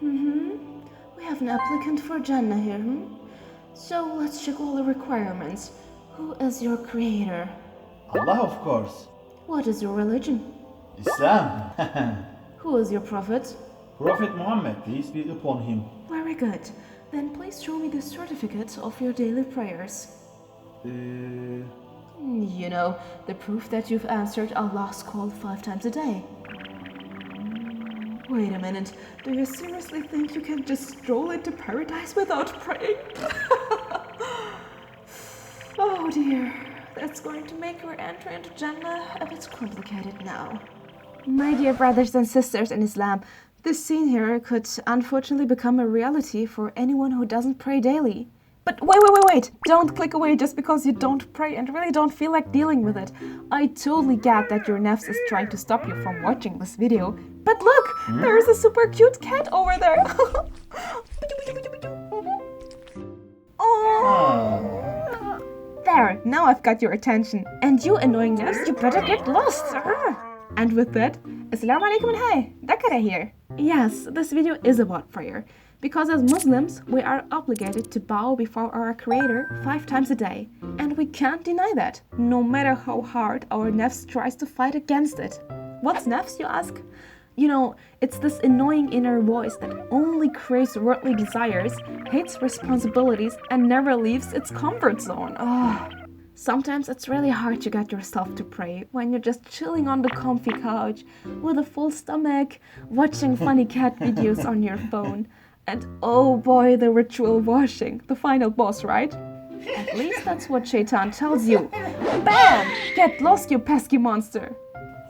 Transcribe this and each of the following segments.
We have an applicant for Jannah here, So let's check all the requirements. Who is your creator? Allah, of course. What is your religion? Islam. Who is your prophet? Prophet Muhammad, peace be upon him. Very good. Then please show me the certificate of your daily prayers. You know, the proof that you've answered Allah's call 5 times a day. Wait a minute, do you seriously think you can just stroll into paradise without praying? Oh dear, that's going to make your entry into Jannah a bit complicated now. My dear brothers and sisters in Islam, this scene here could unfortunately become a reality for anyone who doesn't pray daily. But wait! Don't click away just because you don't pray and really don't feel like dealing with it. I totally get that your nafs is trying to stop you from watching this video. But look! There's a super cute cat over there! Oh. There, now I've got your attention. And you annoying nafs, you better get lost! And with that, Assalamu alaikum and hi, Dakara here. Yes, this video is about prayer. Because as Muslims, we are obligated to bow before our Creator 5 times a day. And we can't deny that, no matter how hard our nafs tries to fight against it. What's nafs, you ask? You know, it's this annoying inner voice that only craves worldly desires, hates responsibilities, and never leaves its comfort zone. Sometimes it's really hard to get yourself to pray when you're just chilling on the comfy couch with a full stomach, watching funny cat videos on your phone. And oh boy, the ritual washing, the final boss, right? At least that's what Shaitan tells you. Bam! Get lost, you pesky monster!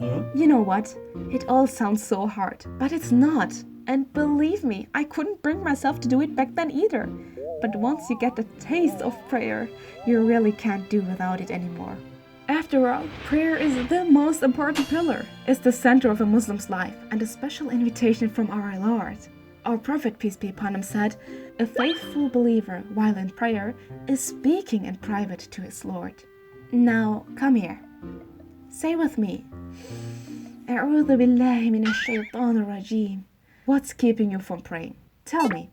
You know what? It all sounds so hard, but it's not. And believe me, I couldn't bring myself to do it back then either. But once you get a taste of prayer, you really can't do without it anymore. After all, prayer is the most important pillar. It's the center of a Muslim's life and a special invitation from our Lord. Our Prophet, peace be upon him, said, "A faithful believer, while in prayer, is speaking in private to his Lord." Now, come here. Say with me, "A'udhu billahi minash shaitanir rajim." What's keeping you from praying? Tell me.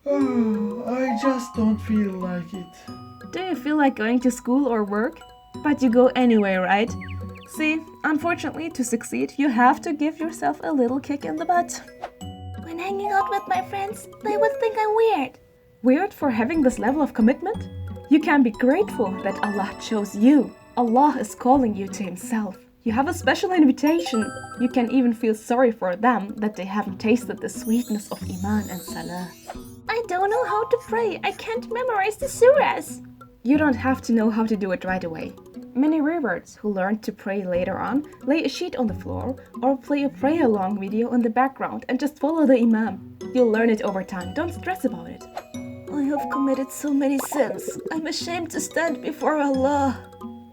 I just don't feel like it. Do you feel like going to school or work? But you go anyway, right? See, unfortunately, to succeed, you have to give yourself a little kick in the butt. When hanging out with my friends, they would think I'm weird. Weird for having this level of commitment? You can be grateful that Allah chose you. Allah is calling you to Himself. You have a special invitation. You can even feel sorry for them that they haven't tasted the sweetness of Iman and Salah. I don't know how to pray. I can't memorize the surahs. You don't have to know how to do it right away. Many reverts who learned to pray later on lay a sheet on the floor or play a pray-along video in the background and just follow the imam. You'll learn it over time. Don't stress about it. I have committed so many sins. I'm ashamed to stand before Allah.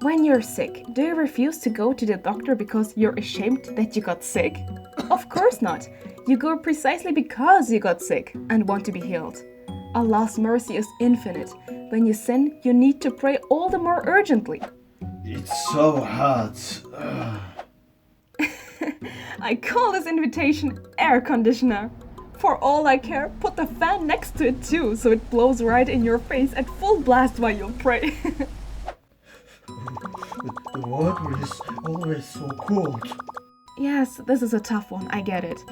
When you're sick, do you refuse to go to the doctor because you're ashamed that you got sick? Of course not. You go precisely because you got sick and want to be healed. Allah's mercy is infinite. When you sin, you need to pray all the more urgently. It's so hot. I call this invitation air conditioner. For all I care, put the fan next to it too, so it blows right in your face at full blast while you pray. The water is always so cold. Yes, this is a tough one, I get it.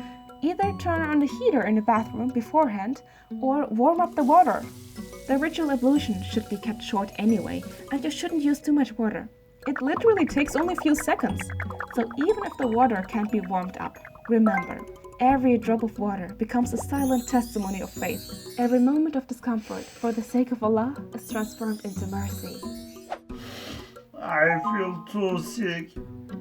Either turn on the heater in the bathroom beforehand or warm up the water. The ritual ablution should be kept short anyway, and you shouldn't use too much water. It literally takes only a few seconds. So even if the water can't be warmed up, remember, every drop of water becomes a silent testimony of faith. Every moment of discomfort for the sake of Allah is transformed into mercy. I feel too sick.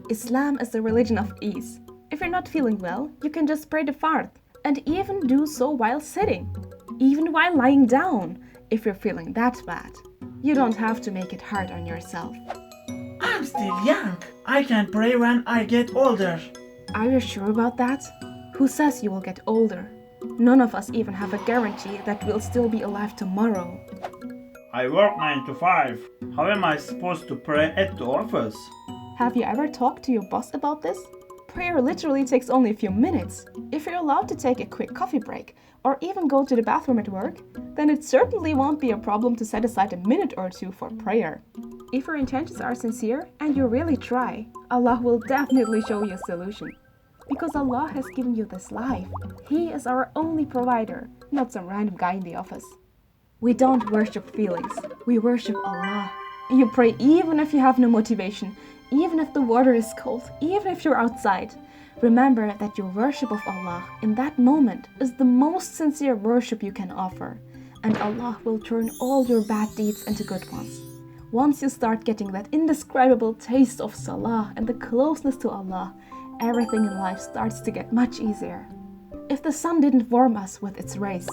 Islam is the religion of ease. If you're not feeling well, you can just pray the fard, and even do so while sitting, even while lying down, if you're feeling that bad. You don't have to make it hard on yourself. I'm still young. I can pray when I get older. Are you sure about that? Who says you will get older? None of us even have a guarantee that we'll still be alive tomorrow. I work 9 to 5. How am I supposed to pray at the office? Have you ever talked to your boss about this? Prayer literally takes only a few minutes. If you're allowed to take a quick coffee break, or even go to the bathroom at work, then it certainly won't be a problem to set aside a minute or two for prayer. If your intentions are sincere and you really try, Allah will definitely show you a solution. Because Allah has given you this life. He is our only provider, not some random guy in the office. We don't worship feelings, we worship Allah. You pray even if you have no motivation, even if the water is cold, even if you're outside. Remember that your worship of Allah in that moment is the most sincere worship you can offer, and Allah will turn all your bad deeds into good ones. Once you start getting that indescribable taste of salah and the closeness to Allah, everything in life starts to get much easier. If the sun didn't warm us with its rays,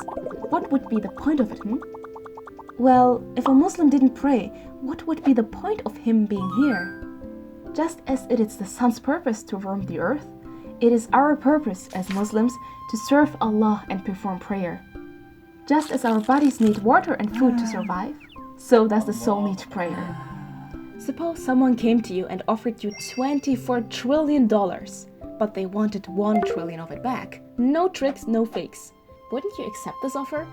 what would be the point of it, Well, if a Muslim didn't pray, what would be the point of him being here? Just as it is the sun's purpose to warm the earth, it is our purpose as Muslims to serve Allah and perform prayer. Just as our bodies need water and food to survive, so does the soul need prayer. Suppose someone came to you and offered you $24 trillion, but they wanted 1 trillion of it back. No tricks, no fakes. Wouldn't you accept this offer?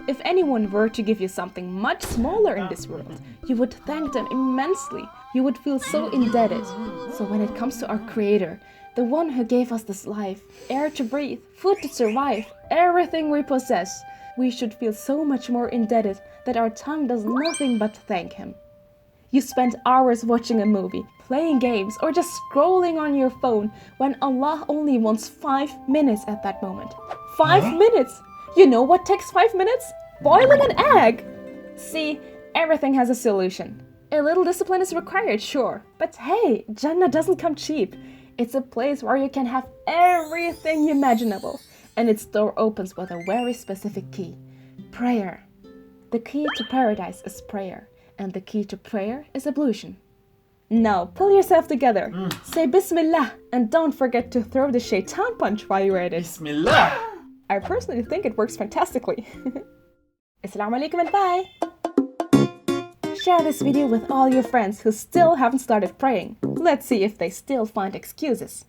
If anyone were to give you something much smaller in this world, you would thank them immensely. You would feel so indebted. So when it comes to our Creator, the one who gave us this life, air to breathe, food to survive, everything we possess, we should feel so much more indebted that our tongue does nothing but thank Him. You spend hours watching a movie, playing games, or just scrolling on your phone when Allah only wants 5 minutes at that moment. 5 minutes! You know what takes 5 minutes? Boiling an egg! See, everything has a solution. A little discipline is required, sure. But hey, Jannah doesn't come cheap. It's a place where you can have everything imaginable. And its door opens with a very specific key. Prayer. The key to paradise is prayer. And the key to prayer is ablution. Now, pull yourself together. Say Bismillah. And don't forget to throw the shaitan punch while you're at it. Bismillah! I personally think it works fantastically. Assalamu alaikum and bye! Share this video with all your friends who still haven't started praying. Let's see if they still find excuses.